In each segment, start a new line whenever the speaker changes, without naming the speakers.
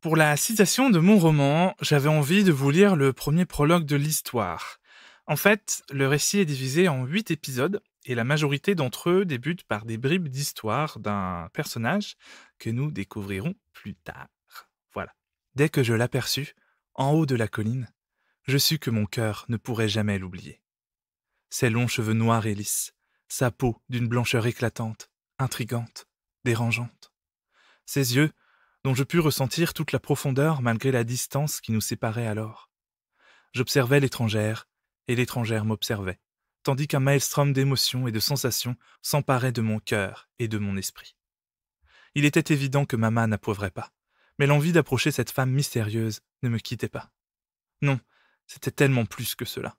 Pour la citation de mon roman, j'avais envie de vous lire le premier prologue de l'histoire. En fait, le récit est divisé en 8 épisodes, et la majorité d'entre eux débutent par des bribes d'histoire d'un personnage que nous découvrirons plus tard. Voilà. Dès que je l'aperçus, en haut de la colline, je sus que mon cœur ne pourrait jamais l'oublier. Ses longs cheveux noirs et lisses, sa peau d'une blancheur éclatante, intrigante, dérangeante. Ses yeux, dont je pus ressentir toute la profondeur malgré la distance qui nous séparait alors. J'observais l'étrangère, et l'étrangère m'observait, tandis qu'un maelstrom d'émotions et de sensations s'emparait de mon cœur et de mon esprit. Il était évident que Mama n'approuverait pas, mais l'envie d'approcher cette femme mystérieuse ne me quittait pas. Non, c'était tellement plus que cela.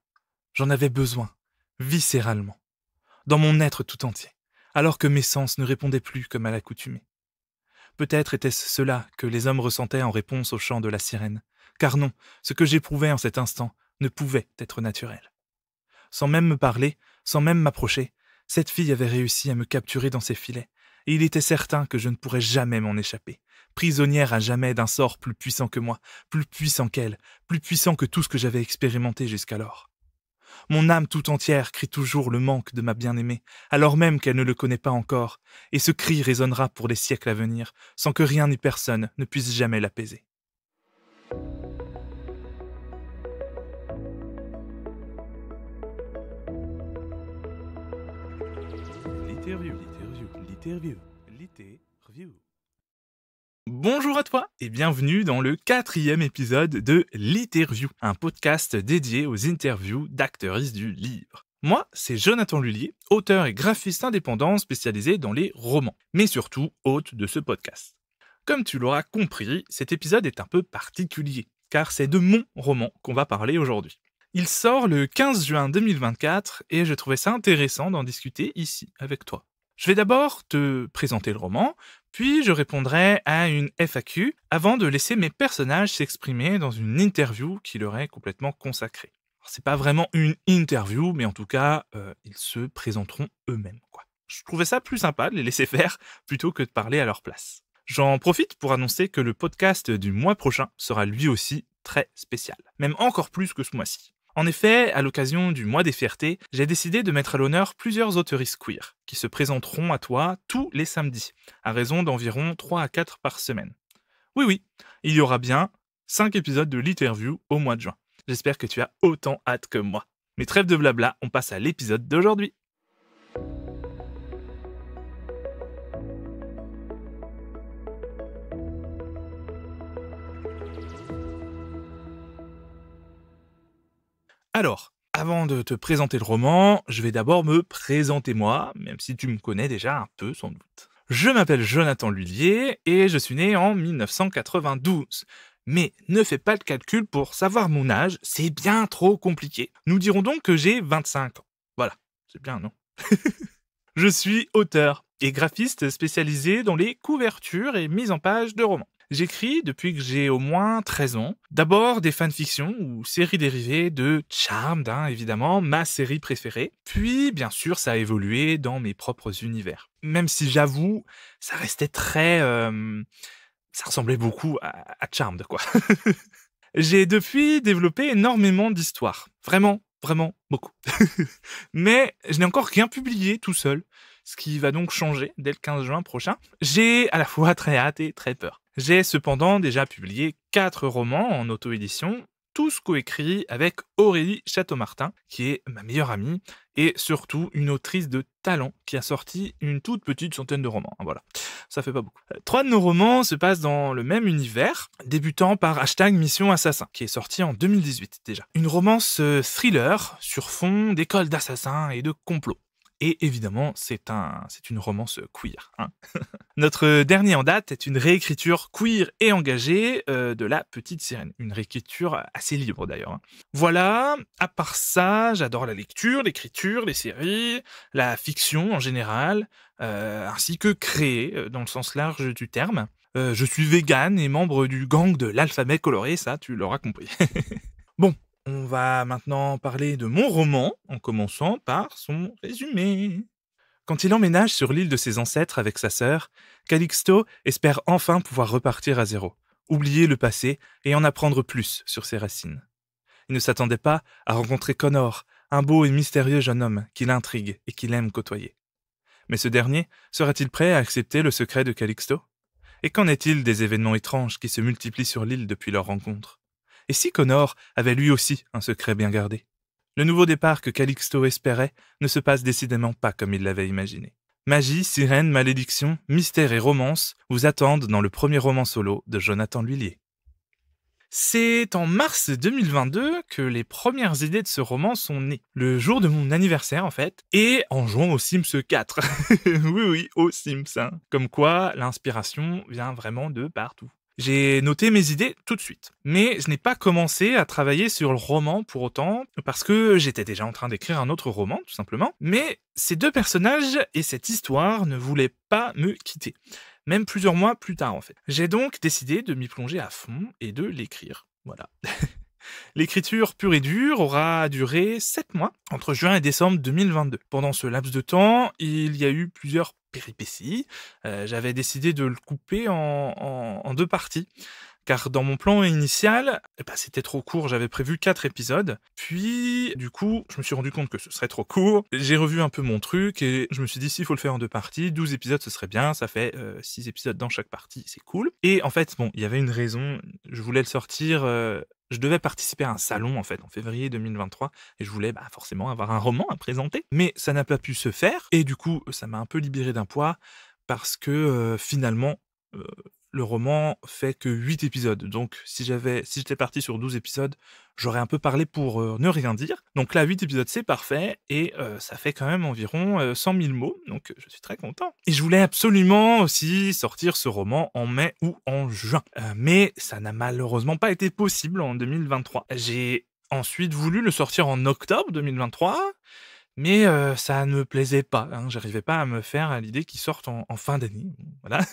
J'en avais besoin, viscéralement, dans mon être tout entier, alors que mes sens ne répondaient plus comme à l'accoutumée. Peut-être était-ce cela que les hommes ressentaient en réponse au chant de la sirène, car non, ce que j'éprouvais en cet instant ne pouvait être naturel. Sans même me parler, sans même m'approcher, cette fille avait réussi à me capturer dans ses filets, et il était certain que je ne pourrais jamais m'en échapper, prisonnière à jamais d'un sort plus puissant que moi, plus puissant qu'elle, plus puissant que tout ce que j'avais expérimenté jusqu'alors. Mon âme tout entière crie toujours le manque de ma bien-aimée, alors même qu'elle ne le connaît pas encore, et ce cri résonnera pour les siècles à venir, sans que rien ni personne ne puisse jamais l'apaiser. L'interview. Bonjour à toi et bienvenue dans le 4e épisode de L'Interview, un podcast dédié aux interviews d'actrices du livre. Moi, c'est Jonathan Lullier, auteur et graphiste indépendant spécialisé dans les romans, mais surtout hôte de ce podcast. Comme tu l'auras compris, cet épisode est un peu particulier, car c'est de mon roman qu'on va parler aujourd'hui. Il sort le 15 juin 2024 et je trouvais ça intéressant d'en discuter ici avec toi. Je vais d'abord te présenter le roman, puis je répondrai à une FAQ avant de laisser mes personnages s'exprimer dans une interview qui leur est complètement consacrée. Alors, c'est pas vraiment une interview, mais en tout cas, ils se présenteront eux-mêmes, quoi. Je trouvais ça plus sympa de les laisser faire plutôt que de parler à leur place. J'en profite pour annoncer que le podcast du mois prochain sera lui aussi très spécial, même encore plus que ce mois-ci. En effet, à l'occasion du mois des fiertés, j'ai décidé de mettre à l'honneur plusieurs autoristes queer qui se présenteront à toi tous les samedis, à raison d'environ 3 à 4 par semaine. Oui, il y aura bien 5 épisodes de l'interview au mois de juin. J'espère que tu as autant hâte que moi. Mais trêve de blabla, on passe à l'épisode d'aujourd'hui. Alors, avant de te présenter le roman, je vais d'abord me présenter moi, même si tu me connais déjà un peu sans doute. Je m'appelle Jonathan Lullier et je suis né en 1992. Mais ne fais pas le calcul pour savoir mon âge, c'est bien trop compliqué. Nous dirons donc que j'ai 25 ans. Voilà, c'est bien, non? Je suis auteur et graphiste spécialisé dans les couvertures et mises en page de romans. J'écris depuis que j'ai au moins 13 ans. D'abord des fanfictions ou séries dérivées de Charmed, évidemment, ma série préférée. Puis, bien sûr, ça a évolué dans mes propres univers. Même si j'avoue, ça restait très... ça ressemblait beaucoup à Charmed, quoi. J'ai depuis développé énormément d'histoires. Vraiment beaucoup. Mais je n'ai encore rien publié tout seul, ce qui va donc changer dès le 15 juin prochain. J'ai à la fois très hâte et très peur. J'ai cependant déjà publié 4 romans en auto-édition, tous coécrits avec Aurélie Château-Martin, qui est ma meilleure amie, et surtout une autrice de talent qui a sorti une toute petite centaine de romans. Voilà, ça fait pas beaucoup. 3 de nos romans se passent dans le même univers, débutant par #Mission Assassin, qui est sorti en 2018 déjà. Une romance thriller sur fond d'école d'assassins et de complots. Et évidemment, c'est une romance queer. Notre dernier en date est une réécriture queer et engagée de La Petite Sirène. Une réécriture assez libre d'ailleurs. Voilà, à part ça, j'adore la lecture, l'écriture, les séries, la fiction en général, ainsi que créer dans le sens large du terme. Je suis végane et membre du gang de l'alphabet coloré, ça tu l'auras compris. Bon. On va maintenant parler de mon roman, en commençant par son résumé. Quand il emménage sur l'île de ses ancêtres avec sa sœur, Calixto espère enfin pouvoir repartir à zéro. oublier le passé et en apprendre plus sur ses racines. Il ne s'attendait pas à rencontrer Connor, un beau et mystérieux jeune homme qui l'intrigue et qu'il aime côtoyer. Mais ce dernier serait-il prêt à accepter le secret de Calixto? Et qu'en est-il des événements étranges qui se multiplient sur l'île depuis leur rencontre? Et si Connor avait lui aussi un secret bien gardé? Le nouveau départ que Calixto espérait ne se passe décidément pas comme il l'avait imaginé. Magie, sirène, malédiction, mystère et romance vous attendent dans le premier roman solo de Jonathan Lhuillier. C'est en mars 2022 que les premières idées de ce roman sont nées. Le jour de mon anniversaire, en fait, et en jouant aux Sims 4. Oui, aux Sims. Hein. Comme quoi, l'inspiration vient vraiment de partout. J'ai noté mes idées tout de suite. Mais je n'ai pas commencé à travailler sur le roman pour autant, parce que j'étais déjà en train d'écrire un autre roman, tout simplement. Mais ces deux personnages et cette histoire ne voulaient pas me quitter. Même plusieurs mois plus tard, en fait. J'ai donc décidé de m'y plonger à fond et de l'écrire. Voilà. L'écriture pure et dure aura duré 7 mois, entre juin et décembre 2022. Pendant ce laps de temps, il y a eu plusieurs péripéties. J'avais décidé de le couper en 2 parties. Car dans mon plan initial, c'était trop court, j'avais prévu 4 épisodes. Puis, du coup, je me suis rendu compte que ce serait trop court. J'ai revu un peu mon truc et je me suis dit, s'il faut le faire en 2 parties, 12 épisodes, ce serait bien. Ça fait 6 épisodes dans chaque partie, c'est cool. Et en fait, bon, il y avait une raison. Je voulais le sortir... je devais participer à un salon, en fait, en février 2023. Et je voulais forcément avoir un roman à présenter. Mais ça n'a pas pu se faire. Et du coup, ça m'a un peu libéré d'un poids. Parce que finalement... le roman fait que 8 épisodes. Donc, si j'étais parti sur 12 épisodes, j'aurais un peu parlé pour ne rien dire. Donc là, 8 épisodes, c'est parfait. Et ça fait quand même environ 100 000 mots. Donc, je suis très content. Et je voulais absolument aussi sortir ce roman en mai ou en juin. Mais ça n'a malheureusement pas été possible en 2023. J'ai ensuite voulu le sortir en octobre 2023. Mais ça ne me plaisait pas, hein. J'arrivais pas à me faire à l'idée qu'il sorte en fin d'année. Voilà,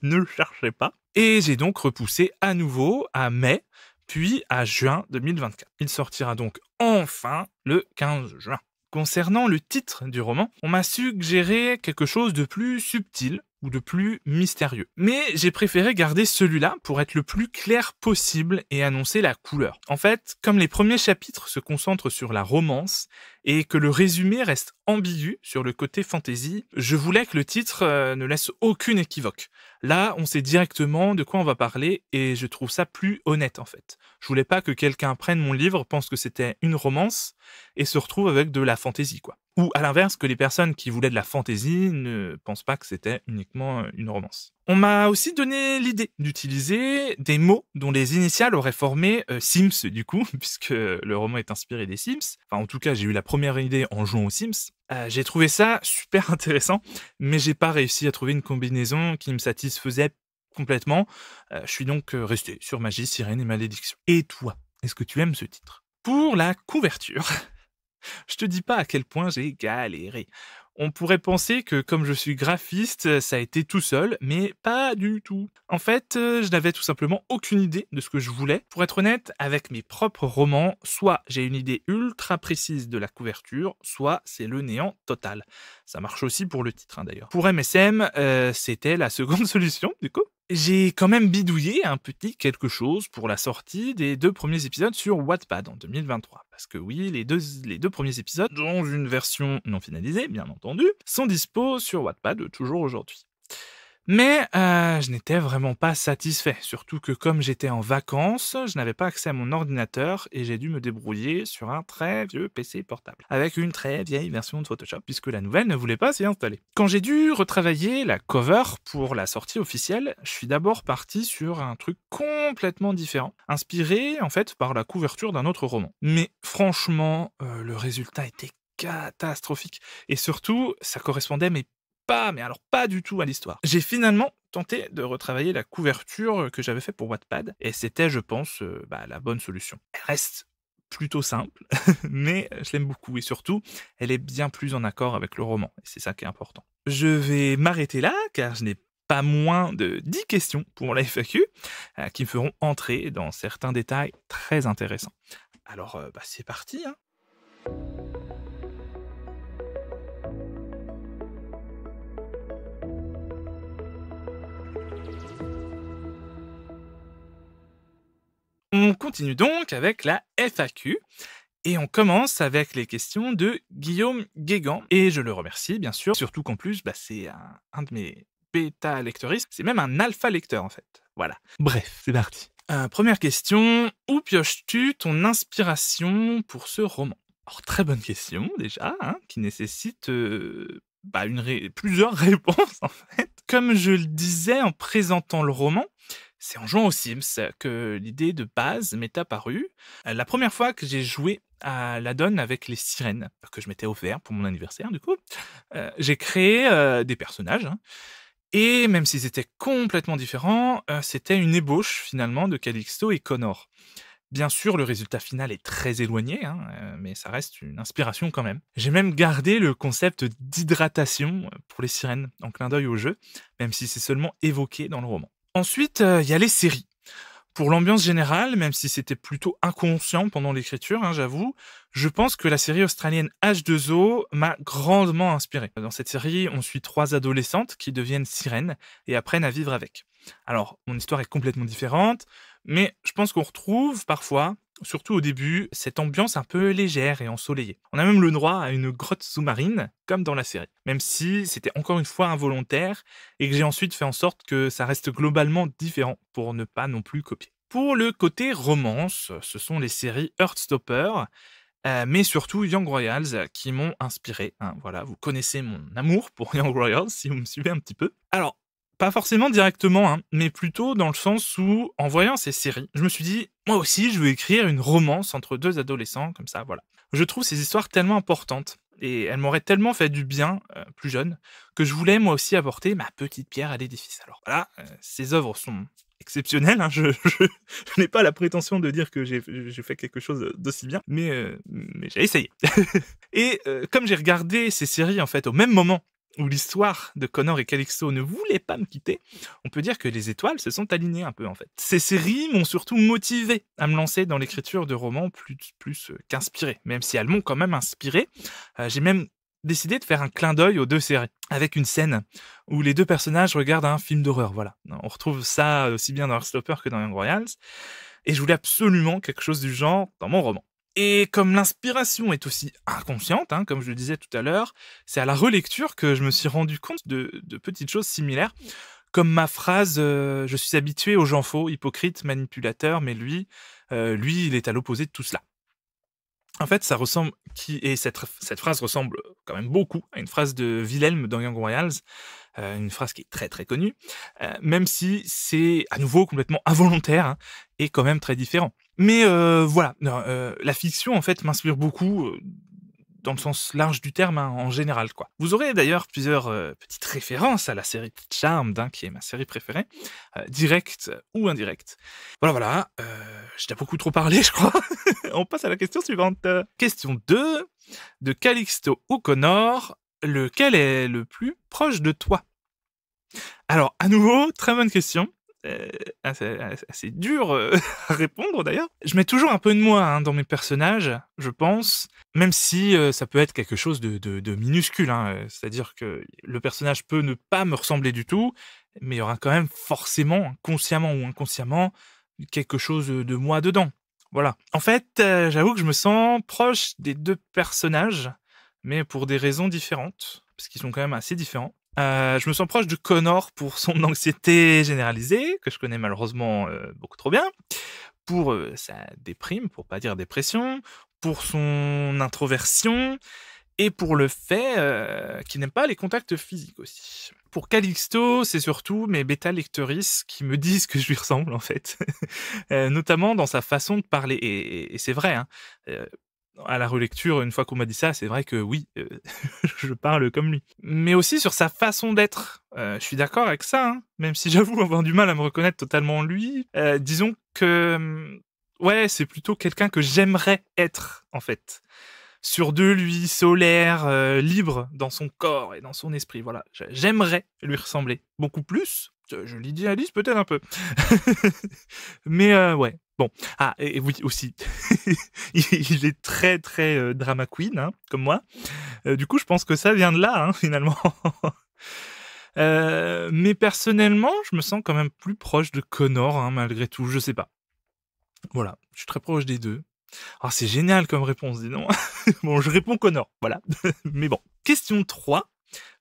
ne le cherchez pas. Et j'ai donc repoussé à nouveau à mai, puis à juin 2024. Il sortira donc enfin le 15 juin. Concernant le titre du roman, on m'a suggéré quelque chose de plus subtil ou de plus mystérieux. Mais j'ai préféré garder celui-là pour être le plus clair possible et annoncer la couleur. En fait, comme les premiers chapitres se concentrent sur la romance et que le résumé reste ambigu sur le côté fantasy, je voulais que le titre ne laisse aucune équivoque. Là, on sait directement de quoi on va parler et je trouve ça plus honnête en fait. Je voulais pas que quelqu'un prenne mon livre, pense que c'était une romance et se retrouve avec de la fantasy quoi. Ou à l'inverse, que les personnes qui voulaient de la fantasy ne pensent pas que c'était uniquement une romance. On m'a aussi donné l'idée d'utiliser des mots dont les initiales auraient formé Sims du coup, puisque le roman est inspiré des Sims. Enfin en tout cas j'ai eu la première idée en jouant aux Sims. J'ai trouvé ça super intéressant, mais j'ai pas réussi à trouver une combinaison qui me satisfaisait complètement. Je suis donc resté sur Magie, Sirène et Malédiction. Et toi, est-ce que tu aimes ce titre? Pour la couverture... Je te dis pas à quel point j'ai galéré. On pourrait penser que comme je suis graphiste, ça a été tout seul, mais pas du tout. En fait, je n'avais tout simplement aucune idée de ce que je voulais. Pour être honnête, avec mes propres romans, soit j'ai une idée ultra précise de la couverture, soit c'est le néant total. Ça marche aussi pour le titre, hein, d'ailleurs. Pour MSM, c'était la seconde solution, du coup. J'ai quand même bidouillé un petit quelque chose pour la sortie des 2 premiers épisodes sur Wattpad en 2023. Parce que oui, les deux premiers épisodes, dans une version non finalisée, bien entendu, sont dispo sur Wattpad toujours aujourd'hui. Mais je n'étais vraiment pas satisfait, surtout que comme j'étais en vacances, je n'avais pas accès à mon ordinateur et j'ai dû me débrouiller sur un très vieux PC portable, avec une très vieille version de Photoshop, puisque la nouvelle ne voulait pas s'y installer. Quand j'ai dû retravailler la cover pour la sortie officielle, je suis d'abord parti sur un truc complètement différent, inspiré en fait par la couverture d'un autre roman. Mais franchement, le résultat était catastrophique. Et surtout, ça correspondait mais alors pas du tout à l'histoire. J'ai finalement tenté de retravailler la couverture que j'avais fait pour Wattpad, et c'était, je pense, la bonne solution. Elle reste plutôt simple, mais je l'aime beaucoup, et surtout, elle est bien plus en accord avec le roman, et c'est ça qui est important. Je vais m'arrêter là, car je n'ai pas moins de 10 questions pour la FAQ, qui me feront entrer dans certains détails très intéressants. Alors, c'est parti, hein. On continue donc avec la FAQ. Et on commence avec les questions de Guillaume Guégan. Et je le remercie, bien sûr. Surtout qu'en plus, c'est un de mes bêta-lecteuristes. C'est même un alpha-lecteur, en fait. Voilà. Bref, c'est parti. Première question. Où pioches-tu ton inspiration pour ce roman? Alors, très bonne question, déjà, qui nécessite plusieurs réponses, en fait. Comme je le disais en présentant le roman, c'est en jouant aux Sims que l'idée de base m'est apparue. La première fois que j'ai joué à l'add-on avec les sirènes, que je m'étais offert pour mon anniversaire du coup, j'ai créé des personnages, et même s'ils étaient complètement différents, c'était une ébauche finalement de Calixto et Connor. Bien sûr, le résultat final est très éloigné, mais ça reste une inspiration quand même. J'ai même gardé le concept d'hydratation pour les sirènes, en clin d'œil au jeu, même si c'est seulement évoqué dans le roman. Ensuite, il y a les séries. Pour l'ambiance générale, même si c'était plutôt inconscient pendant l'écriture, j'avoue, je pense que la série australienne H2O m'a grandement inspiré. Dans cette série, on suit 3 adolescentes qui deviennent sirènes et apprennent à vivre avec. Alors, mon histoire est complètement différente, mais je pense qu'on retrouve parfois, surtout au début, cette ambiance un peu légère et ensoleillée. On a même le droit à une grotte sous-marine, comme dans la série, même si c'était encore une fois involontaire et que j'ai ensuite fait en sorte que ça reste globalement différent pour ne pas non plus copier. Pour le côté romance, ce sont les séries Heartstopper, mais surtout Young Royals qui m'ont inspiré. Voilà, vous connaissez mon amour pour Young Royals si vous me suivez un petit peu. Alors, pas forcément directement, mais plutôt dans le sens où, en voyant ces séries, je me suis dit, moi aussi, je veux écrire une romance entre 2 adolescents, comme ça, voilà. Je trouve ces histoires tellement importantes, et elles m'auraient tellement fait du bien, plus jeune, que je voulais moi aussi apporter ma petite pierre à l'édifice. Alors voilà, ces œuvres sont exceptionnelles, je n'ai pas la prétention de dire que j'ai fait quelque chose d'aussi bien, mais j'ai essayé. Et comme j'ai regardé ces séries, en fait, au même moment où l'histoire de Connor et Calixto ne voulait pas me quitter, on peut dire que les étoiles se sont alignées un peu en fait. Ces séries m'ont surtout motivé à me lancer dans l'écriture de romans plus qu'inspiré, même si elles m'ont quand même inspiré. J'ai même décidé de faire un clin d'œil aux 2 séries, avec une scène où les 2 personnages regardent un film d'horreur, voilà. On retrouve ça aussi bien dans Heartstopper que dans Young Royals, et je voulais absolument quelque chose du genre dans mon roman. Et comme l'inspiration est aussi inconsciente, comme je le disais tout à l'heure, c'est à la relecture que je me suis rendu compte de petites choses similaires, comme ma phrase je suis habitué aux gens faux, hypocrites, manipulateurs, mais lui, il est à l'opposé de tout cela. En fait, ça ressemble cette phrase ressemble quand même beaucoup à une phrase de Wilhelm dans Young Royals, une phrase qui est très, très connue, même si c'est à nouveau complètement involontaire, et quand même très différent. Mais voilà, la fiction en fait m'inspire beaucoup, dans le sens large du terme, en général, quoi. Vous aurez d'ailleurs plusieurs petites références à la série Charmed, qui est ma série préférée, directe ou indirecte. Voilà, j'ai déjà beaucoup trop parlé, je crois. On passe à la question suivante. Question 2. De Calixto ou Connor, lequel est le plus proche de toi? Alors, à nouveau, très bonne question. Assez dur à répondre d'ailleurs. Je mets toujours un peu de moi dans mes personnages, je pense, même si ça peut être quelque chose de minuscule. C'est-à-dire que le personnage peut ne pas me ressembler du tout, mais il y aura quand même forcément, consciemment ou inconsciemment, quelque chose de moi dedans. Voilà. En fait, j'avoue que je me sens proche des 2 personnages, mais pour des raisons différentes, parce qu'ils sont quand même assez différents. Je me sens proche de Connor pour son anxiété généralisée, que je connais malheureusement beaucoup trop bien, pour sa déprime, pour pas dire dépression, pour son introversion, et pour le fait qu'il n'aime pas les contacts physiques aussi. Pour Calixto, c'est surtout mes bêta-lectrices qui me disent que je lui ressemble en fait, notamment dans sa façon de parler, et c'est vrai, à la relecture, une fois qu'on m'a dit ça, c'est vrai que oui, je parle comme lui. Mais aussi sur sa façon d'être. Je suis d'accord avec ça, même si j'avoue avoir du mal à me reconnaître totalement en lui. Disons que, ouais, c'est plutôt quelqu'un que j'aimerais être, en fait. Sûr de lui, solaire, libre dans son corps et dans son esprit, voilà. J'aimerais lui ressembler. Beaucoup plus, je l'idéalise peut-être un peu. Mais ouais, bon. Ah, et oui, aussi, il est très, très drama queen, comme moi. Du coup, je pense que ça vient de là, finalement. Mais personnellement, je me sens quand même plus proche de Connor, malgré tout, je sais pas. Voilà, je suis très proche des 2. Ah, c'est génial comme réponse, dis donc. Bon, je réponds Connor, voilà. Mais bon. Question 3.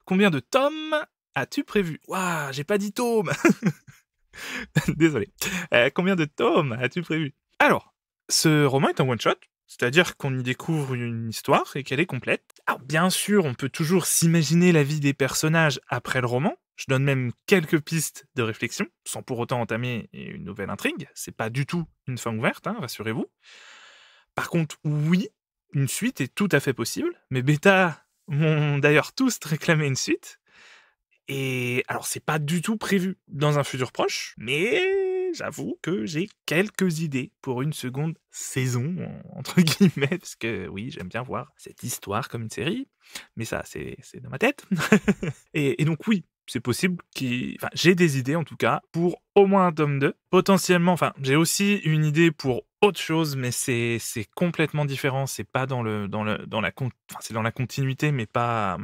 Combien de tomes as-tu prévu? Waouh, j'ai pas dit tomes. Désolé. Combien de tomes as-tu prévu? Alors, ce roman est un one-shot, c'est-à-dire qu'on y découvre une histoire et qu'elle est complète. Alors, bien sûr, on peut toujours s'imaginer la vie des personnages après le roman. Je donne même quelques pistes de réflexion, sans pour autant entamer une nouvelle intrigue. C'est pas du tout une fin ouverte, hein, rassurez-vous. Par contre, oui, une suite est tout à fait possible. Mes bêtas m'ont d'ailleurs tous réclamé une suite. Et alors, c'est pas du tout prévu dans un futur proche, mais j'avoue que j'ai quelques idées pour une seconde saison, entre guillemets, parce que oui, j'aime bien voir cette histoire comme une série, mais ça, c'est dans ma tête. Et donc oui, c'est possible enfin, j'ai des idées en tout cas pour au moins un tome 2. Potentiellement, enfin, j'ai aussi une idée pour autre chose, mais c'est complètement différent. C'est pas enfin, c'est dans la continuité, mais pas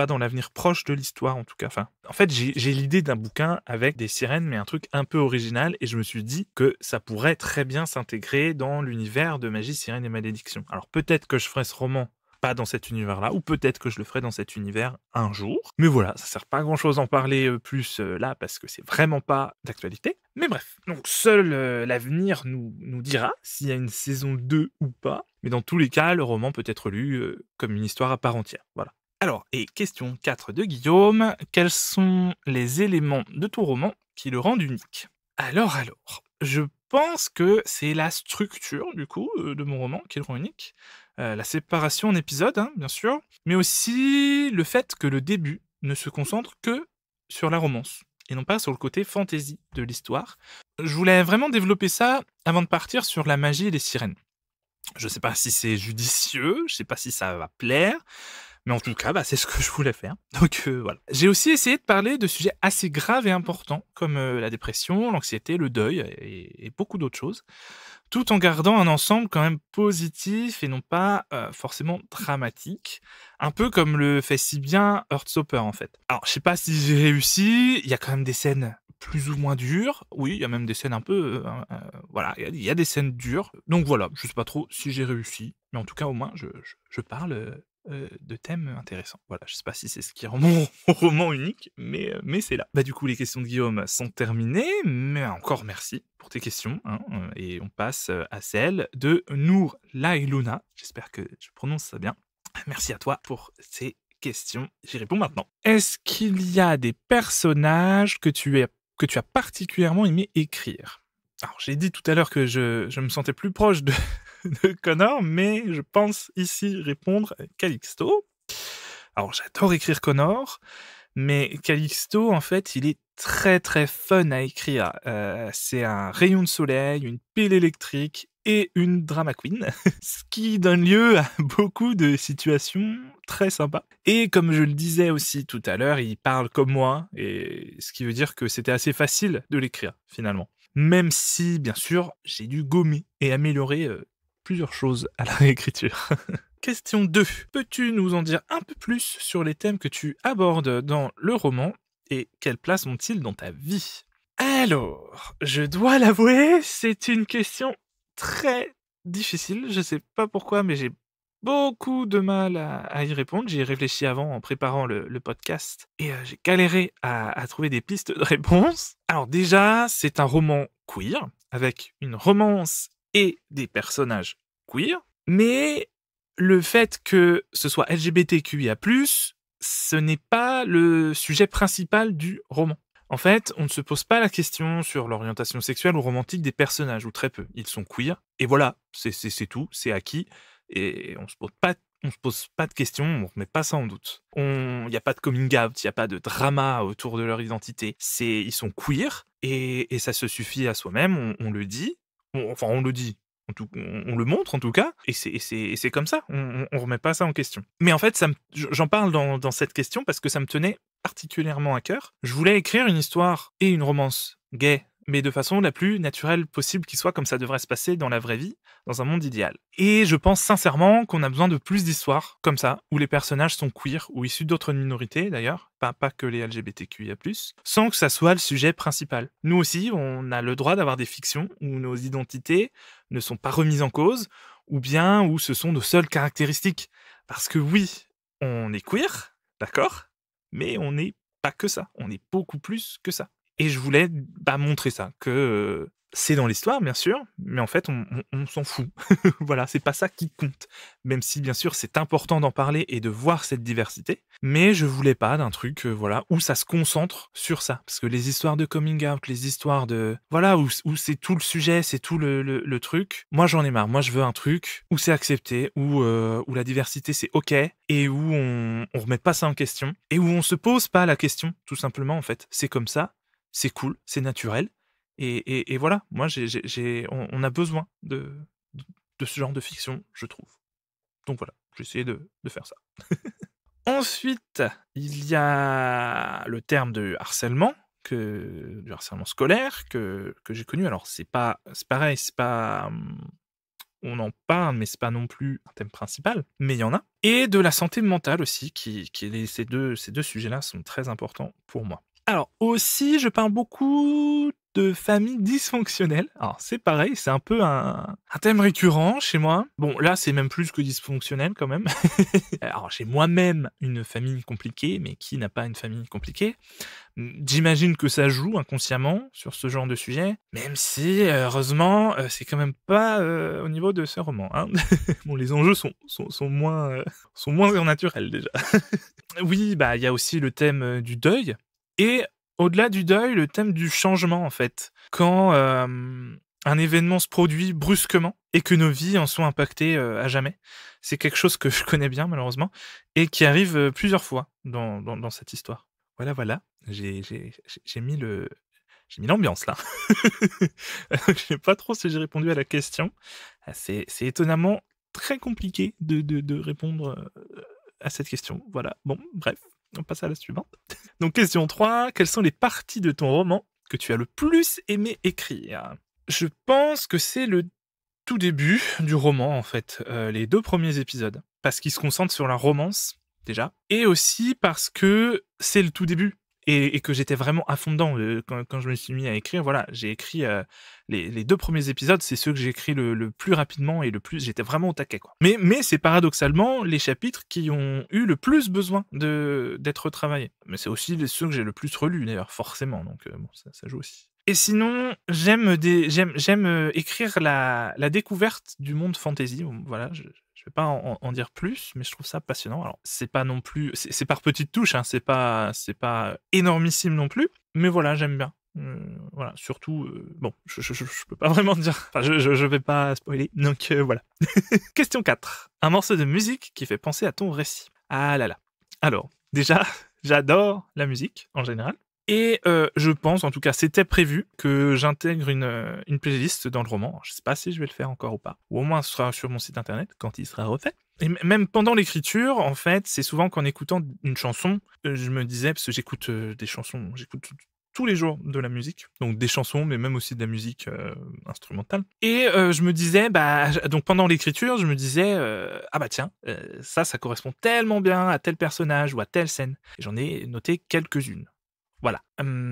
dans l'avenir proche de l'histoire en tout cas. Enfin, en fait, j'ai l'idée d'un bouquin avec des sirènes, mais un truc un peu original, et je me suis dit que ça pourrait très bien s'intégrer dans l'univers de magie, sirène et malédiction. Alors peut-être que je ferai ce roman pas dans cet univers-là, ou peut-être que je le ferai dans cet univers un jour. Mais voilà, ça sert pas à grand-chose d'en parler plus là, parce que c'est vraiment pas d'actualité. Mais bref, donc seul l'avenir nous dira s'il y a une saison 2 ou pas. Mais dans tous les cas, le roman peut être lu comme une histoire à part entière. Voilà. Alors, et question 4 de Guillaume, quels sont les éléments de ton roman qui le rendent unique? Alors, je pense que c'est la structure, du coup, de mon roman qui le rend unique. La séparation en épisodes, hein, bien sûr, mais aussi le fait que le début ne se concentre que sur la romance, et non pas sur le côté fantasy de l'histoire. Je voulais vraiment développer ça avant de partir sur la magie et les sirènes. Je sais pas si c'est judicieux, je sais pas si ça va plaire, mais en tout cas, c'est ce que je voulais faire. Donc voilà. J'ai aussi essayé de parler de sujets assez graves et importants, comme la dépression, l'anxiété, le deuil et beaucoup d'autres choses, tout en gardant un ensemble quand même positif et non pas forcément dramatique, un peu comme le fait si bien Heartstopper en fait. Alors, je sais pas si j'ai réussi, il y a quand même des scènes plus ou moins dures. Oui, il y a même des scènes un peu... voilà, il y a des scènes dures. Donc voilà, je sais pas trop si j'ai réussi, mais en tout cas, au moins, je parle de thèmes intéressants. Voilà, je sais pas si c'est ce qui rend mon roman unique, mais c'est là. Du coup, les questions de Guillaume sont terminées, mais encore merci pour tes questions, hein, et on passe à celle de Nour Lailuna. J'espère que je prononce ça bien. Merci à toi pour ces questions. J'y réponds maintenant. Est-ce qu'il y a des personnages que tu as particulièrement aimé écrire? Alors, j'ai dit tout à l'heure que je me sentais plus proche de Connor, mais je pense ici répondre Calixto. Alors, j'adore écrire Connor, mais Calixto, en fait, il est très très fun à écrire. C'est un rayon de soleil, une pile électrique et une drama queen, ce qui donne lieu à beaucoup de situations très sympas. Et comme je le disais aussi tout à l'heure, il parle comme moi, et ce qui veut dire que c'était assez facile de l'écrire, finalement. Même si, bien sûr, j'ai dû gommer et améliorer plusieurs choses à la réécriture. Question 2. Peux-tu nous en dire un peu plus sur les thèmes que tu abordes dans le roman et quelle place ont-ils dans ta vie? Alors, je dois l'avouer, c'est une question très difficile. Je sais pas pourquoi, mais j'ai beaucoup de mal à y répondre. J'y ai réfléchi avant en préparant le podcast et j'ai galéré à trouver des pistes de réponse. Alors déjà, c'est un roman queer avec une romance et des personnages queer, mais le fait que ce soit LGBTQIA+, ce n'est pas le sujet principal du roman. En fait, on ne se pose pas la question sur l'orientation sexuelle ou romantique des personnages, ou très peu. Ils sont queer, et voilà, c'est tout, c'est acquis, et on se pose pas de questions, on remet pas ça en doute. Il n'y a pas de coming out, il n'y a pas de drama autour de leur identité. Ils sont queer, et ça se suffit à soi-même, on le dit, on le dit, on le montre en tout cas, et c'est comme ça, on remet pas ça en question. Mais en fait, j'en parle dans cette question parce que ça me tenait particulièrement à cœur. Je voulais écrire une histoire et une romance gay mais de façon la plus naturelle possible qui soit, comme ça devrait se passer dans la vraie vie, dans un monde idéal. Et je pense sincèrement qu'on a besoin de plus d'histoires comme ça, où les personnages sont queer, ou issus d'autres minorités d'ailleurs, pas que les LGBTQIA+, sans que ça soit le sujet principal. Nous aussi, on a le droit d'avoir des fictions où nos identités ne sont pas remises en cause, ou bien où ce sont nos seules caractéristiques. Parce que oui, on est queer, d'accord, mais on n'est pas que ça, on est beaucoup plus que ça. Et je voulais montrer ça, que c'est dans l'histoire, bien sûr, mais en fait, on s'en fout. Voilà, c'est pas ça qui compte. Même si, bien sûr, c'est important d'en parler et de voir cette diversité, mais je voulais pas d'un truc, voilà, où ça se concentre sur ça. Parce que les histoires de coming out, les histoires de... Voilà, où c'est tout le sujet, c'est tout le truc. Moi, j'en ai marre. Moi, je veux un truc où c'est accepté, où la diversité, c'est OK, et où on remet pas ça en question, et où on se pose pas la question, tout simplement, en fait. C'est comme ça, c'est cool, c'est naturel. Et voilà, moi, on a besoin de ce genre de fiction, je trouve. Donc voilà, j'ai essayé de faire ça. Ensuite, il y a le terme de harcèlement, du harcèlement scolaire, que j'ai connu. Alors, c'est pareil, c'est pas... on en parle, mais c'est pas non plus un thème principal, mais il y en a. Et de la santé mentale aussi, ces deux sujets-là sont très importants pour moi. Alors aussi, je parle beaucoup de famille dysfonctionnelle. Alors c'est pareil, c'est un peu un thème récurrent chez moi. Bon, là, c'est même plus que dysfonctionnel quand même. Alors j'ai moi-même une famille compliquée, mais qui n'a pas une famille compliquée? J'imagine que ça joue inconsciemment sur ce genre de sujet, même si, heureusement, c'est quand même pas au niveau de ce roman, hein. Bon, les enjeux sont moins surnaturels déjà. Oui, il y a aussi le thème du deuil, et au-delà du deuil, le thème du changement, en fait. Quand un événement se produit brusquement et que nos vies en sont impactées à jamais. C'est quelque chose que je connais bien, malheureusement, et qui arrive plusieurs fois dans cette histoire. Voilà. J'ai mis l'ambiance, là. Je sais pas trop si j'ai répondu à la question. C'est étonnamment très compliqué de répondre à cette question. Voilà, bon, bref. On passe à la suivante. Donc, question 3. Quelles sont les parties de ton roman que tu as le plus aimé écrire? Je pense que c'est le tout début du roman, en fait. Les 2 premiers épisodes. Parce qu'ils se concentrent sur la romance, déjà. Et aussi parce que c'est le tout début. Et que j'étais vraiment à fond dedans. Quand je me suis mis à écrire, voilà, j'ai écrit les 2 premiers épisodes, c'est ceux que j'ai écrits le plus rapidement et j'étais vraiment au taquet, quoi. Mais c'est paradoxalement les chapitres qui ont eu le plus besoin d'être retravaillés. Mais c'est aussi ceux que j'ai le plus relus, d'ailleurs, forcément. Donc bon, ça joue aussi. Et sinon, j'aime écrire la découverte du monde fantasy. Voilà, je vais pas en dire plus, mais je trouve ça passionnant. Alors, c'est pas non plus... C'est par petites touches, hein, c'est pas énormissime non plus, mais voilà, j'aime bien. Voilà, surtout... bon, je peux pas vraiment dire... Enfin, je vais pas spoiler, donc voilà. Question 4. Un morceau de musique qui fait penser à ton récit. Ah là là. Alors, déjà, j'adore la musique, en général. Et je pense, en tout cas, c'était prévu que j'intègre une playlist dans le roman. Alors, je sais pas si je vais le faire encore ou pas. Ou au moins, ce sera sur mon site internet quand il sera refait. Et même pendant l'écriture, en fait, c'est souvent qu'en écoutant une chanson, je me disais, parce que j'écoute des chansons, j'écoute tous les jours de la musique, donc des chansons, mais même aussi de la musique instrumentale. Et je me disais, donc pendant l'écriture, je me disais, tiens, ça correspond tellement bien à tel personnage ou à telle scène. Et j'en ai noté quelques-unes. Voilà.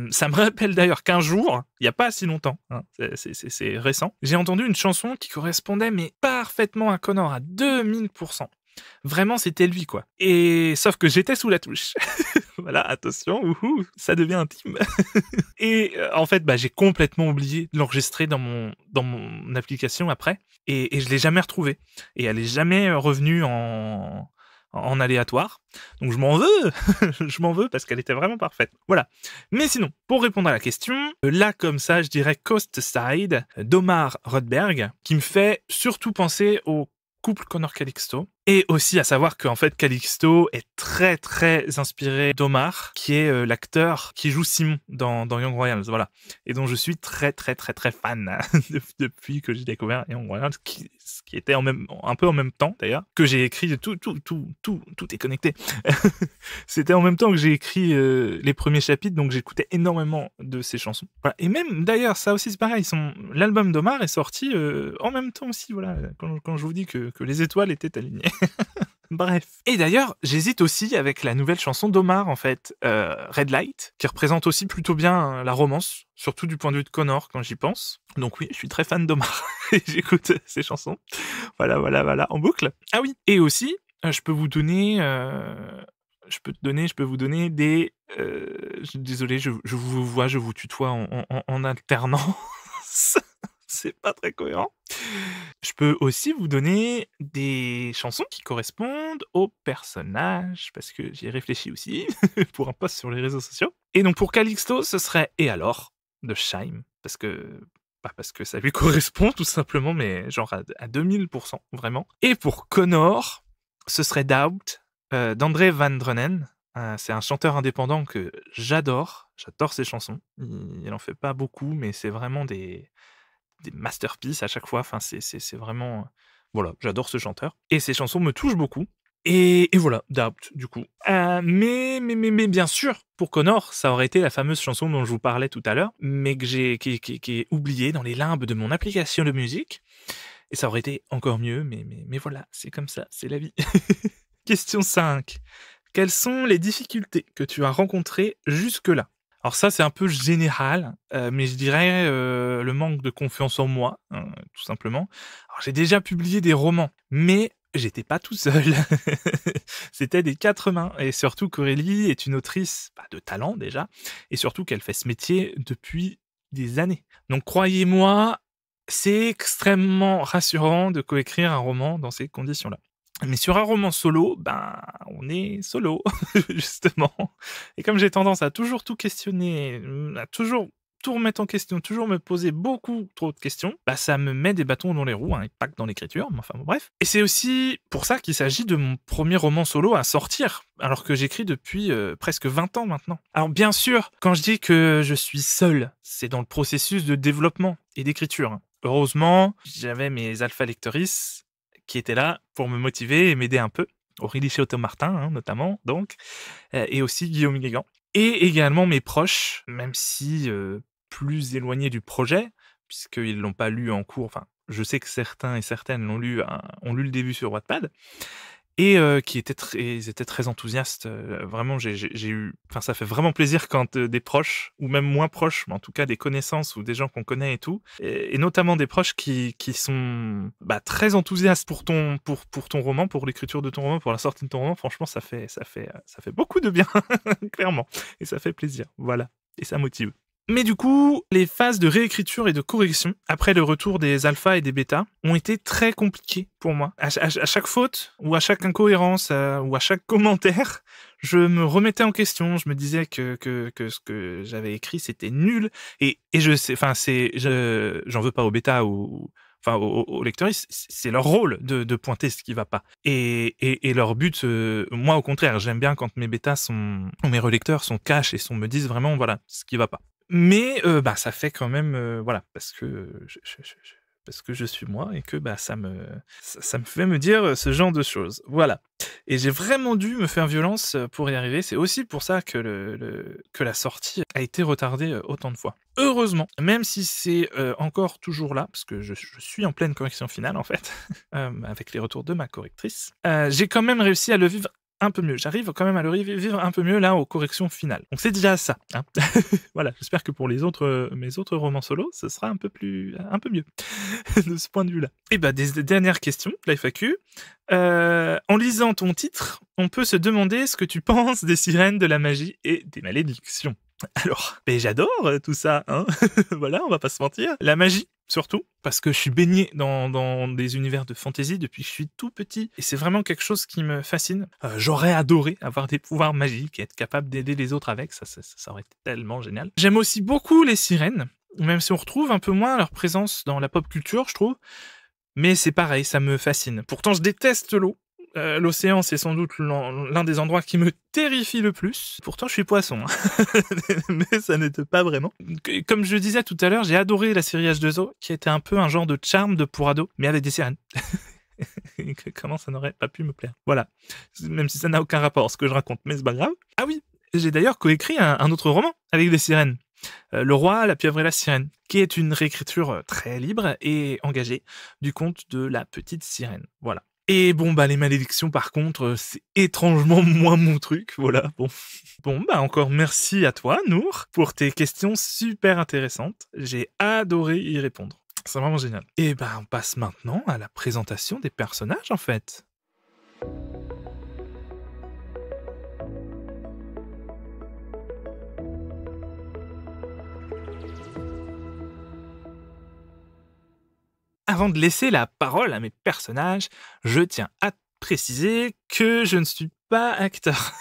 Ça me rappelle d'ailleurs qu'un jour, il n'y a pas si longtemps, hein, c'est récent, j'ai entendu une chanson qui correspondait mais parfaitement à Connor, à 2000%. Vraiment, c'était lui, quoi. Et sauf que j'étais sous la touche. Voilà, attention, ça devient intime. Et en fait, j'ai complètement oublié de l'enregistrer dans mon application après, et je l'ai jamais retrouvée. Et elle est jamais revenue en aléatoire. Donc je m'en veux, je m'en veux parce qu'elle était vraiment parfaite. Voilà. Mais sinon, pour répondre à la question, là comme ça, je dirais Coast Side d'Omar Rudberg, qui me fait surtout penser au couple Connor Calixto. Et aussi à savoir qu'en fait Calixto est très très inspiré d'Omar, qui est l'acteur qui joue Simon dans Young Royals, voilà. Et dont je suis très très très très fan depuis que j'ai découvert Young Royals, ce qui était un peu en même temps d'ailleurs que j'ai écrit tout est connecté. C'était en même temps que j'ai écrit les premiers chapitres, donc j'écoutais énormément de ses chansons. Voilà. Et même d'ailleurs ça aussi c'est pareil, l'album d'Omar est sorti en même temps aussi, voilà, quand je vous dis que les étoiles étaient alignées. Bref. Et d'ailleurs, j'hésite aussi avec la nouvelle chanson d'Omar, en fait, Red Light, qui représente aussi plutôt bien la romance, surtout du point de vue de Connor, quand j'y pense. Donc oui, je suis très fan d'Omar, et j'écoute ses chansons. Voilà, en boucle. Ah oui, et aussi, je peux vous donner... Je peux vous donner des... désolé, je vous vois, je vous tutoie en alternance. C'est pas très cohérent. Je peux aussi vous donner des chansons qui correspondent aux personnages, parce que j'y ai réfléchi aussi, pour un post sur les réseaux sociaux. Et donc pour Calixto, ce serait Et alors de Shaim, parce que ça lui correspond tout simplement, mais genre à 2000%, vraiment. Et pour Connor, ce serait Doubt d'André Van Drunen. C'est un chanteur indépendant que j'adore ses chansons. Il en fait pas beaucoup, mais c'est vraiment des masterpieces à chaque fois. Enfin, c'est vraiment... Voilà, j'adore ce chanteur. Et ses chansons me touchent beaucoup. Et voilà, Doubt, du coup. Mais bien sûr, pour Connor, ça aurait été la fameuse chanson dont je vous parlais tout à l'heure, mais qui est oubliée dans les limbes de mon application de musique. Et ça aurait été encore mieux, mais voilà, c'est comme ça, c'est la vie. Question 5. Quelles sont les difficultés que tu as rencontrées jusque-là ? Alors ça, c'est un peu général, mais je dirais le manque de confiance en moi, tout simplement. Alors j'ai déjà publié des romans, mais j'étais pas tout seul. C'était des 4 mains. Et surtout qu'Aurélie est une autrice de talent déjà, et surtout qu'elle fait ce métier depuis des années. Donc croyez-moi, c'est extrêmement rassurant de coécrire un roman dans ces conditions-là. Mais sur un roman solo, on est solo, justement. Et comme j'ai tendance à toujours tout questionner, à toujours tout remettre en question, toujours me poser beaucoup trop de questions, ça me met des bâtons dans les roues, et pas que dans l'écriture, mais enfin bon, bref. Et c'est aussi pour ça qu'il s'agit de mon premier roman solo à sortir, alors que j'écris depuis presque 20 ans maintenant. Alors bien sûr, quand je dis que je suis seul, c'est dans le processus de développement et d'écriture. Heureusement, j'avais mes alpha lectrices qui étaient là pour me motiver et m'aider un peu. Aurélie Chauteau-Martin, notamment, donc, et aussi Guillaume Guégan. Et également mes proches, même si plus éloignés du projet, puisqu'ils ne l'ont pas lu en cours. Enfin, je sais que certains et certaines ont lu le début sur Wattpad, et ils étaient très enthousiastes. Vraiment, j'ai eu... Enfin, ça fait vraiment plaisir quand des proches, ou même moins proches, mais en tout cas des connaissances ou des gens qu'on connaît et tout, et notamment des proches qui sont très enthousiastes pour ton roman, pour l'écriture de ton roman, pour la sortie de ton roman. Franchement, ça fait beaucoup de bien, clairement. Et ça fait plaisir, voilà. Et ça motive. Mais du coup, les phases de réécriture et de correction, après le retour des alphas et des bêtas, ont été très compliquées pour moi. À chaque faute, ou à chaque incohérence, ou à chaque commentaire, je me remettais en question. Je me disais que ce que j'avais écrit, c'était nul. Et je sais, enfin, j'en veux pas aux bêtas ou... Enfin, aux lecteurs, c'est leur rôle de pointer ce qui va pas. Et leur but, moi au contraire, j'aime bien quand mes bêtas mes relecteurs sont cash et me disent vraiment, voilà, ce qui va pas. Mais ça fait quand même, voilà, parce que je suis moi et que ça me fait me dire ce genre de choses. Voilà. Et j'ai vraiment dû me faire violence pour y arriver. C'est aussi pour ça que la sortie a été retardée autant de fois. Heureusement, même si c'est encore toujours là, parce que je suis en pleine correction finale en fait, avec les retours de ma correctrice, j'ai quand même réussi à le vivre un peu mieux. J'arrive quand même à le vivre un peu mieux là aux corrections finales. Donc c'est déjà ça. Voilà, j'espère que pour mes autres romans solo, ce sera un peu mieux de ce point de vue-là. Et des dernières questions, la FAQ. En lisant ton titre, on peut se demander ce que tu penses des sirènes, de la magie et des malédictions. Alors, j'adore tout ça, hein. Voilà, on va pas se mentir. La magie, surtout, parce que je suis baigné dans des univers de fantasy depuis que je suis tout petit. Et c'est vraiment quelque chose qui me fascine. J'aurais adoré avoir des pouvoirs magiques et être capable d'aider les autres avec. Ça aurait été tellement génial. J'aime aussi beaucoup les sirènes, même si on retrouve un peu moins leur présence dans la pop culture, je trouve. Mais c'est pareil, ça me fascine. Pourtant, je déteste l'eau. L'océan, c'est sans doute l'un des endroits qui me terrifie le plus. Pourtant, je suis poisson, hein. Mais ça n'était pas vraiment. Comme je le disais tout à l'heure, j'ai adoré la série H2O, qui était un peu un genre de charme de pour ados, mais avec des sirènes. Comment ça n'aurait pas pu me plaire? Voilà. Même si ça n'a aucun rapport à ce que je raconte, mais c'est pas grave. Ah oui, j'ai d'ailleurs coécrit un autre roman avec des sirènes. Le roi, la pieuvre et la sirène, qui est une réécriture très libre et engagée du conte de la petite sirène. Voilà. Et bon, bah, les malédictions, par contre, c'est étrangement moins mon truc, voilà, bon. Bon, bah, encore merci à toi, Nour, pour tes questions super intéressantes. J'ai adoré y répondre. C'est vraiment génial. Et bah, on passe maintenant à la présentation des personnages, en fait. Avant de laisser la parole à mes personnages, je tiens à préciser que je ne suis pas acteur.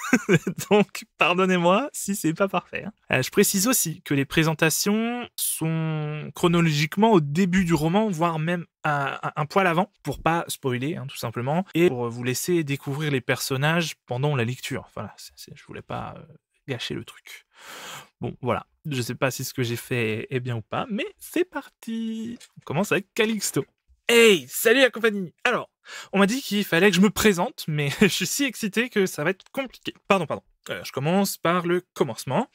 Donc, pardonnez-moi si c'est pas parfait, hein. Je précise aussi que les présentations sont chronologiquement au début du roman, voire même un poil avant, pour pas spoiler, hein, tout simplement, et pour vous laisser découvrir les personnages pendant la lecture. Voilà, je voulais pas gâcher le truc. Bon, voilà. Je sais pas si ce que j'ai fait est bien ou pas, mais c'est parti. On commence avec Calixto. Hey, salut la compagnie. Alors, on m'a dit qu'il fallait que je me présente, mais je suis si excité que ça va être compliqué. Pardon. Je commence par le commencement.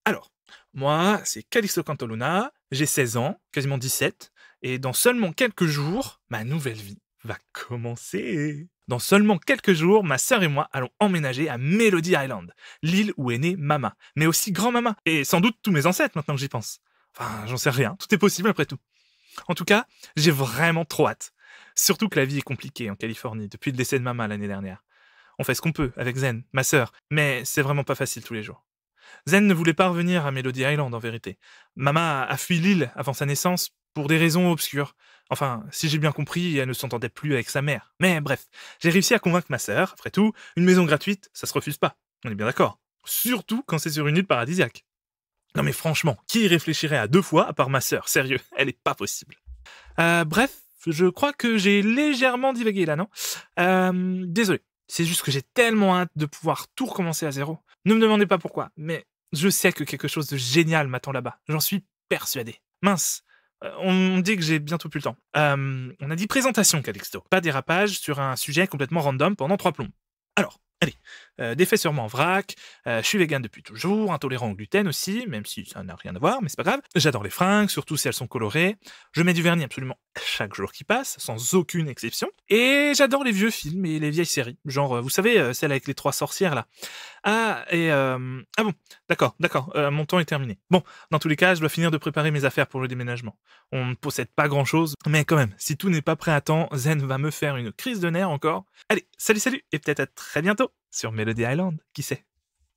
Alors, moi, c'est Calixto Cantoluna, j'ai 16 ans, quasiment 17, et dans seulement quelques jours, ma nouvelle vie va commencer. Dans seulement quelques jours, ma sœur et moi allons emménager à Melody Island, l'île où est née Mama, mais aussi grand-mama, et sans doute tous mes ancêtres maintenant que j'y pense. Enfin, j'en sais rien, tout est possible après tout. En tout cas, j'ai vraiment trop hâte. Surtout que la vie est compliquée en Californie depuis le décès de Mama l'année dernière. On fait ce qu'on peut avec Zen, ma sœur, mais c'est vraiment pas facile tous les jours. Zen ne voulait pas revenir à Melody Island en vérité. Mama a fui l'île avant sa naissance pour des raisons obscures. Enfin, si j'ai bien compris, elle ne s'entendait plus avec sa mère. Mais bref, j'ai réussi à convaincre ma sœur. Après tout, une maison gratuite, ça se refuse pas. On est bien d'accord. Surtout quand c'est sur une île paradisiaque. Non mais franchement, qui y réfléchirait à 2 fois à part ma sœur? Sérieux, elle est pas possible. Bref, je crois que j'ai légèrement divagué là, non? Désolé. C'est juste que j'ai tellement hâte de pouvoir tout recommencer à zéro. Ne me demandez pas pourquoi, mais je sais que quelque chose de génial m'attend là-bas. J'en suis persuadé. Mince. On dit que j'ai bientôt plus le temps. On a dit présentation, Calixto. Pas dérapage sur un sujet complètement random pendant 3 plombs. Alors, allez. Défait sûrement en vrac. Je suis vegan depuis toujours, intolérant au gluten aussi, même si ça n'a rien à voir, mais c'est pas grave. J'adore les fringues, surtout si elles sont colorées. Je mets du vernis absolument chaque jour qui passe, sans aucune exception. Et j'adore les vieux films et les vieilles séries. Genre, vous savez, celle avec les 3 sorcières, là. Ah bon, d'accord, mon temps est terminé. Bon, dans tous les cas, je dois finir de préparer mes affaires pour le déménagement. On ne possède pas grand-chose, mais quand même, si tout n'est pas prêt à temps, Zen va me faire une crise de nerfs encore. Allez, salut, et peut-être à très bientôt sur Melody Island, qui sait.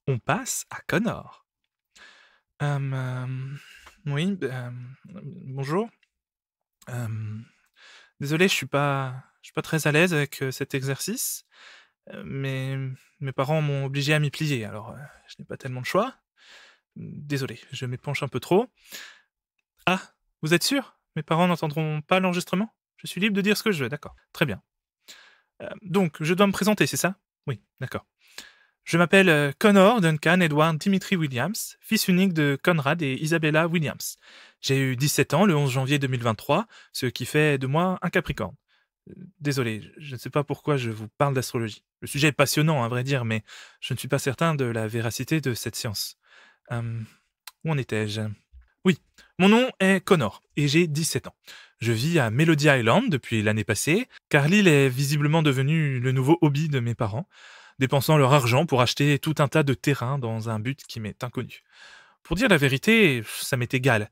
On passe à Connor. Oui, bonjour. Désolé, je suis pas très à l'aise avec cet exercice, mais mes parents m'ont obligé à m'y plier, alors je n'ai pas tellement de choix. Désolé, je m'épanche un peu trop. Ah, vous êtes sûr? Mes parents n'entendront pas l'enregistrement? Je suis libre de dire ce que je veux, d'accord. Très bien. Donc, je dois me présenter, c'est ça? Oui, d'accord. Je m'appelle Connor Duncan Edward Dimitri Williams, fils unique de Conrad et Isabella Williams. J'ai eu 17 ans le 11 janvier 2023, ce qui fait de moi un Capricorne. Désolé, je ne sais pas pourquoi je vous parle d'astrologie. Le sujet est passionnant, à vrai dire, mais je ne suis pas certain de la véracité de cette science. Où en étais-je? Oui, mon nom est Connor, et j'ai 17 ans. Je vis à Melody Island depuis l'année passée, car l'île est visiblement devenue le nouveau hobby de mes parents, dépensant leur argent pour acheter tout un tas de terrains dans un but qui m'est inconnu. Pour dire la vérité, ça m'est égal.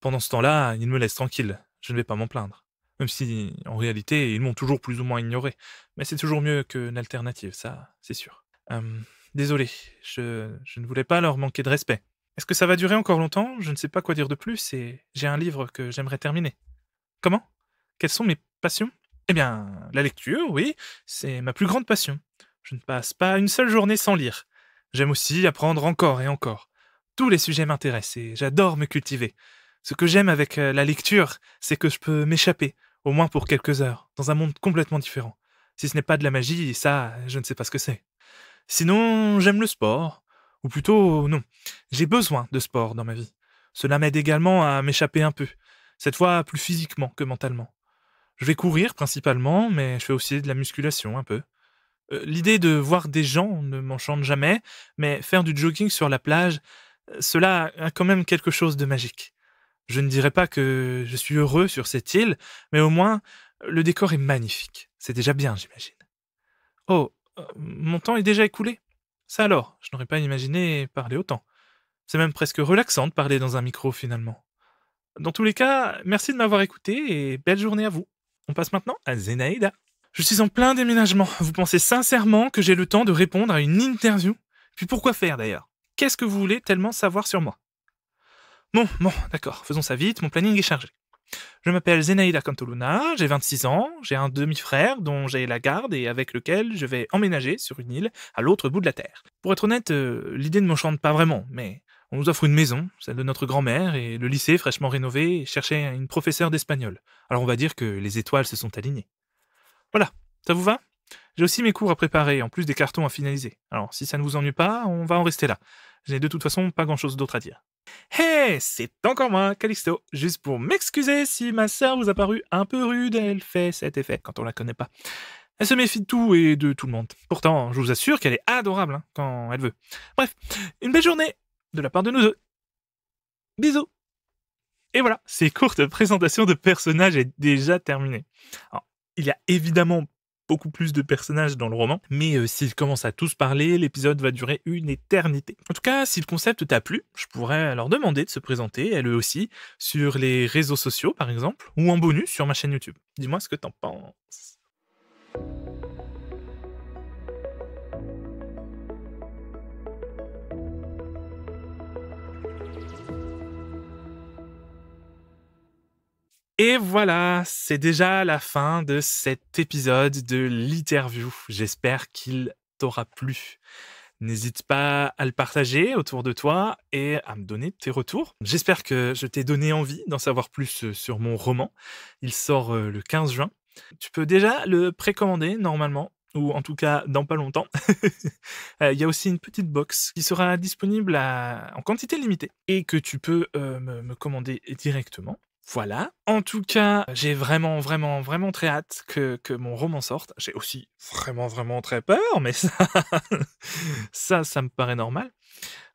Pendant ce temps-là, ils me laissent tranquille, je ne vais pas m'en plaindre. Même si, en réalité, ils m'ont toujours plus ou moins ignoré. Mais c'est toujours mieux qu'une alternative, ça, c'est sûr. Désolé, je ne voulais pas leur manquer de respect. Est-ce que ça va durer encore longtemps? Je ne sais pas quoi dire de plus et j'ai un livre que j'aimerais terminer. Comment? Quelles sont mes passions? Eh bien, la lecture, oui, c'est ma plus grande passion. Je ne passe pas une seule journée sans lire. J'aime aussi apprendre encore et encore. Tous les sujets m'intéressent et j'adore me cultiver. Ce que j'aime avec la lecture, c'est que je peux m'échapper, au moins pour quelques heures, dans un monde complètement différent. Si ce n'est pas de la magie, ça, je ne sais pas ce que c'est. Sinon, j'aime le sport. Ou plutôt, non. J'ai besoin de sport dans ma vie. Cela m'aide également à m'échapper un peu. Cette fois, plus physiquement que mentalement. Je vais courir principalement, mais je fais aussi de la musculation un peu. L'idée de voir des gens ne m'enchante jamais, mais faire du jogging sur la plage, cela a quand même quelque chose de magique. Je ne dirais pas que je suis heureux sur cette île, mais au moins, le décor est magnifique. C'est déjà bien, j'imagine. Oh, mon temps est déjà écoulé. Ça alors, je n'aurais pas imaginé parler autant. C'est même presque relaxant de parler dans un micro finalement. Dans tous les cas, merci de m'avoir écouté et belle journée à vous. On passe maintenant à Zenaïda. Je suis en plein déménagement. Vous pensez sincèrement que j'ai le temps de répondre à une interview? Puis pourquoi faire d'ailleurs? Qu'est-ce que vous voulez tellement savoir sur moi? Bon, d'accord, faisons ça vite, mon planning est chargé. Je m'appelle Zenaïda Cantoluna, j'ai 26 ans, j'ai un demi-frère dont j'ai la garde et avec lequel je vais emménager sur une île à l'autre bout de la Terre. Pour être honnête, l'idée ne m'enchante pas vraiment, mais on nous offre une maison, celle de notre grand-mère, et le lycée fraîchement rénové cherchait une professeure d'espagnol. Alors on va dire que les étoiles se sont alignées. Voilà, ça vous va? J'ai aussi mes cours à préparer, en plus des cartons à finaliser. Alors si ça ne vous ennuie pas, on va en rester là. Je n'ai de toute façon pas grand-chose d'autre à dire. Hey, c'est encore moi, Calixto. Juste pour m'excuser si ma sœur vous a paru un peu rude, elle fait cet effet quand on la connaît pas. Elle se méfie de tout et de tout le monde. Pourtant, je vous assure qu'elle est adorable hein, quand elle veut. Bref, une belle journée de la part de nous deux. Bisous. Et voilà, ces courtes présentations de personnages est déjà terminée. Alors, il y a évidemment beaucoup plus de personnages dans le roman, mais s'ils commencent à tous parler, l'épisode va durer une éternité. En tout cas, si le concept t'a plu, je pourrais leur demander de se présenter, elles aussi, sur les réseaux sociaux par exemple, ou en bonus sur ma chaîne YouTube. Dis-moi ce que t'en penses. Et voilà, c'est déjà la fin de cet épisode de l'interview. J'espère qu'il t'aura plu. N'hésite pas à le partager autour de toi et à me donner tes retours. J'espère que je t'ai donné envie d'en savoir plus sur mon roman. Il sort le 15 juin. Tu peux déjà le précommander normalement, ou en tout cas dans pas longtemps. Il y a aussi une petite box qui sera disponible en quantité limitée et que tu peux me commander directement. Voilà. En tout cas, j'ai vraiment très hâte que mon roman sorte. J'ai aussi vraiment très peur, mais ça, ça me paraît normal.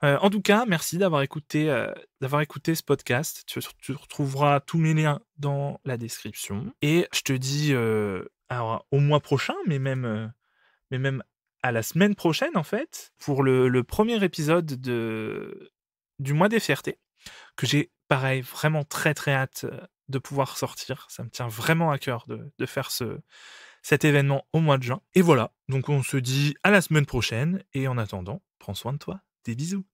En tout cas, merci d'avoir écouté ce podcast. Tu retrouveras tous mes liens dans la description. Et je te dis alors, au mois prochain, mais même à la semaine prochaine, en fait, pour le premier épisode du mois des fiertés, que j'ai, pareil, vraiment très hâte de pouvoir sortir. Ça me tient vraiment à cœur de faire cet événement au mois de juin. Et voilà, donc on se dit à la semaine prochaine, et en attendant, prends soin de toi. Des bisous.